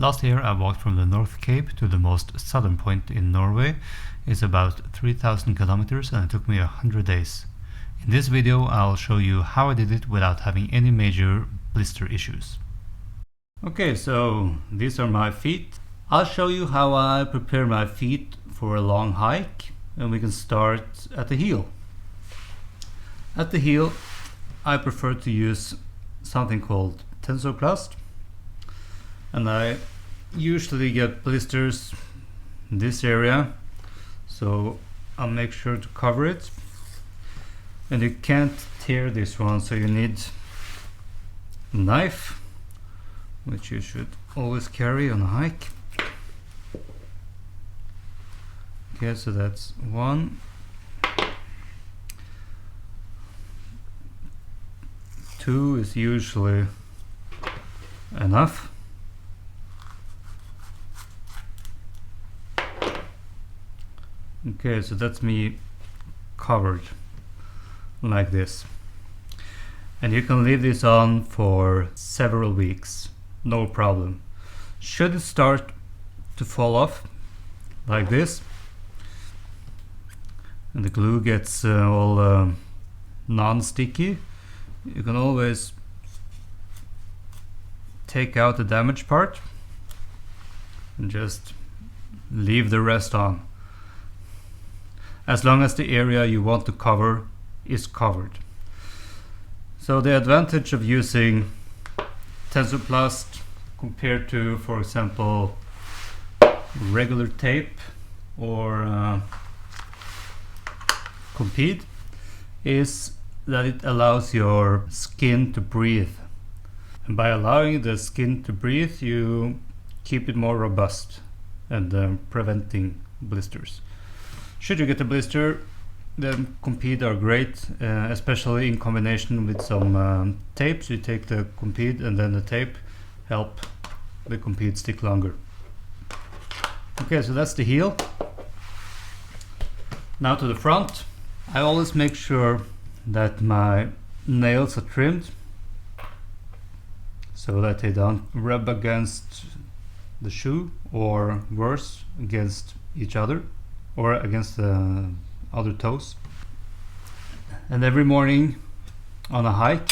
Last year I walked from the North Cape to the most southern point in Norway. It's about 3,000 kilometers and it took me 100 days. In this video I'll show you how I did it without having any major blister issues. Okay, so these are my feet. I'll show you how I prepare my feet for a long hike, and we can start at the heel. At the heel I prefer to use something called tensoplast, and I usually get blisters in this area, so I'll make sure to cover it. And you can't tear this one, so you need a knife, which you should always carry on a hike. Okay, so that's one. Two is usually enough. Okay, so that's me covered like this. And you can leave this on for several weeks, no problem. Should it start to fall off like this, and the glue gets all non-sticky, you can always take out the damaged part and just leave the rest on, as long as the area you want to cover is covered. So the advantage of using tensoplast compared to, for example, regular tape or Compede is that it allows your skin to breathe. And by allowing the skin to breathe, you keep it more robust and preventing blisters. Should you get a blister, then Compede are great, especially in combination with some tape. So you take the Compede and then the tape help the Compede stick longer. Okay, so that's the heel. Now to the front. I always make sure that my nails are trimmed so that they don't rub against the shoe, or worse, against each other or against the other toes. And every morning on a hike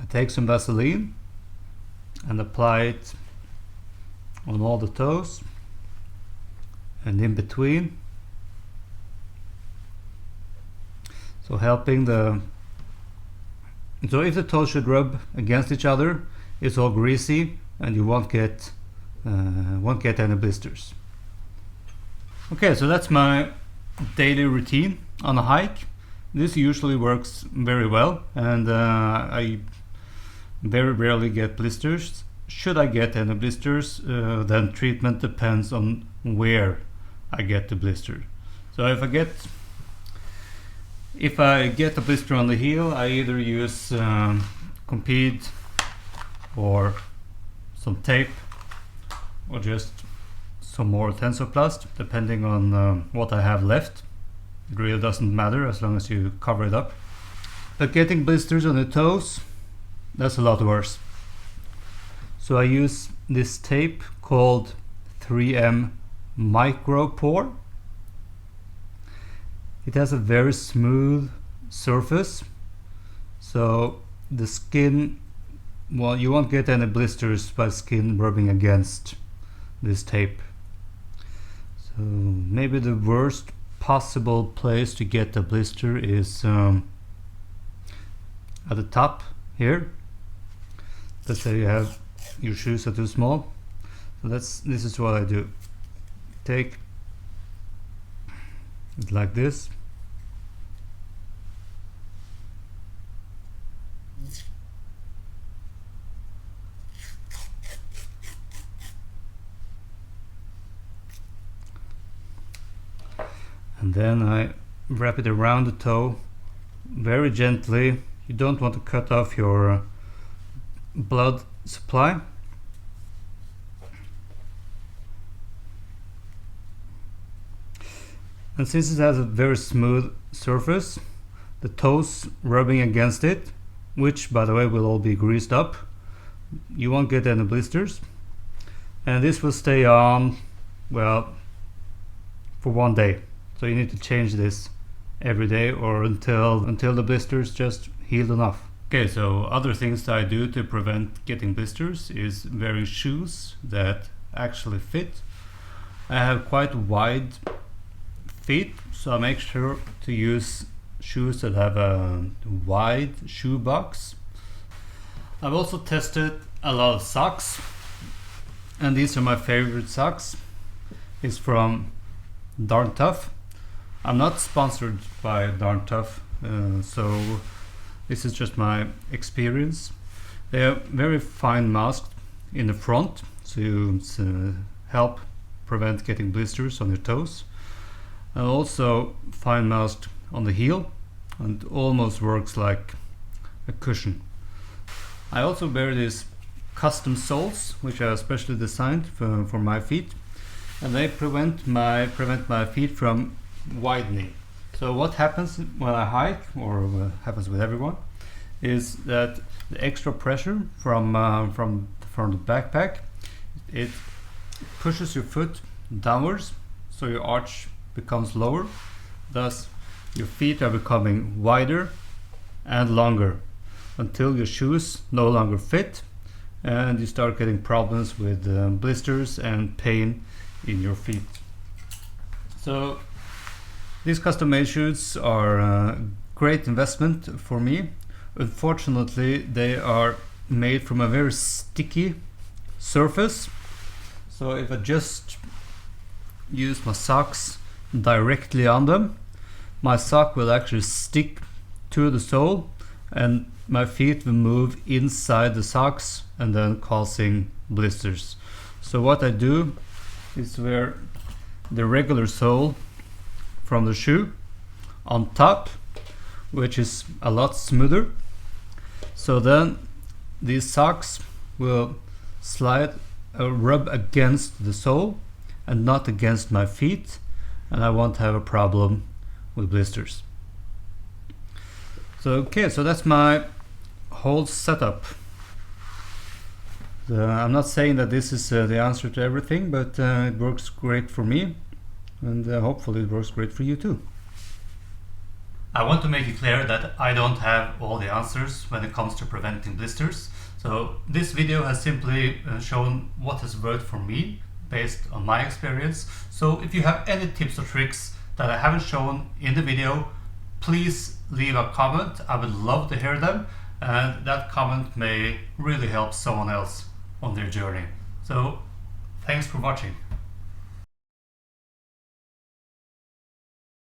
I take some Vaseline and apply it on all the toes and in between, so helping so if the toes should rub against each other, it's all greasy and you won't get any blisters. Okay, so that's my daily routine on a hike. This usually works very well, and I very rarely get blisters. Should I get any blisters, then treatment depends on where I get the blister. So if I get a blister on the heel, I either use Compede or some tape or just some more tensoplast, depending on what I have left. It really doesn't matter as long as you cover it up. But getting blisters on the toes, that's a lot worse. So I use this tape called 3M Micropore. It has a very smooth surface, so the skin, well, you won't get any blisters by skin rubbing against this tape. So maybe the worst possible place to get a blister is at the top here. Let's say you have your shoes are too small. So this is what I do. Take it like this. And then I wrap it around the toe very gently. You don't want to cut off your blood supply. And since it has a very smooth surface, the toes rubbing against it, which by the way will all be greased up, you won't get any blisters. and this will stay on, well, for 1 day. So you need to change this every day or until the blisters just healed enough. Okay, so other things that I do to prevent getting blisters is wearing shoes that actually fit. I have quite wide feet, so I make sure to use shoes that have a wide shoe box. I've also tested a lot of socks, and these are my favorite socks. It's from Darn Tough. I'm not sponsored by Darn Tough, so this is just my experience. They are very fine masked in the front to help prevent getting blisters on your toes, and also fine masked on the heel, and almost works like a cushion. I also wear these custom soles, which are specially designed for my feet, and they prevent my feet from widening. So what happens when I hike, or what happens with everyone, is that the extra pressure from the backpack, it pushes your foot downwards, so your arch becomes lower. Thus, your feet are becoming wider and longer until your shoes no longer fit, and you start getting problems with blisters and pain in your feet. So these custom-made shoes are a great investment for me. Unfortunately, they are made from a very sticky surface, so if I just use my socks directly on them, my sock will actually stick to the sole and my feet will move inside the socks and then causing blisters. So what I do is wear the regular sole from the shoe on top, which is a lot smoother. So then these socks will rub against the sole and not against my feet, and I won't have a problem with blisters. So so that's my whole setup. I'm not saying that this is the answer to everything, but it works great for me, and hopefully it works great for you too. I want to make it clear that I don't have all the answers when it comes to preventing blisters. So this video has simply shown what has worked for me based on my experience. So if you have any tips or tricks that I haven't shown in the video, please leave a comment. I would love to hear them, and that comment may really help someone else on their journey. So thanks for watching.